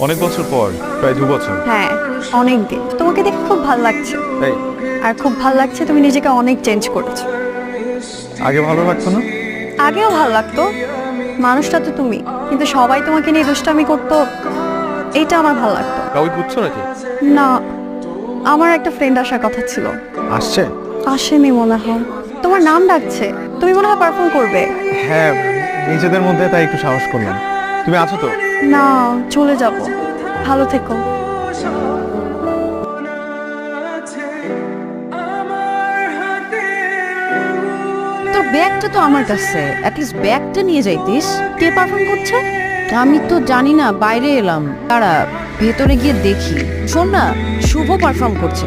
অনেক বছর পর, প্রায় 2 বছর। হ্যাঁ, অনেক দিন। তোমাকে দেখে খুব ভালো লাগছে। তাই আর খুব ভালো লাগছে, তুমি নিজেকে অনেক চেঞ্জ করেছো। আগে ভালো লাগতো না? আগেও ভালো লাগতো, মানুষটা তো তুমি, কিন্তু সবাই তোমাকে নিয়ে দুষ্টামি করতো, এইটা আমার ভালো লাগতো। কাউকে খুঁজছো নাকি? না, আমার একটা ফ্রেন্ড আসার কথা ছিল। আসছে? আসেনি মনে হয়। তোমার নাম ডাকছে, তুমি মনে হয় পারফর্ম করবে। হ্যাঁ, নিজেদের মধ্যে তাই একটু সাহস করলাম। তুমি আছো তো? না, চলে যাব। ভালো থেকো। তোর ব্যাগটা তো আমার কাছে, অ্যাটলিস্ট ব্যাগটা নিয়ে যাইতিস। কে পারফর্ম করছে? আমি তো জানি না, বাইরে এলাম। দাঁড়া, ভেতরে গিয়ে দেখি। শোন না, শুভ পারফর্ম করছে।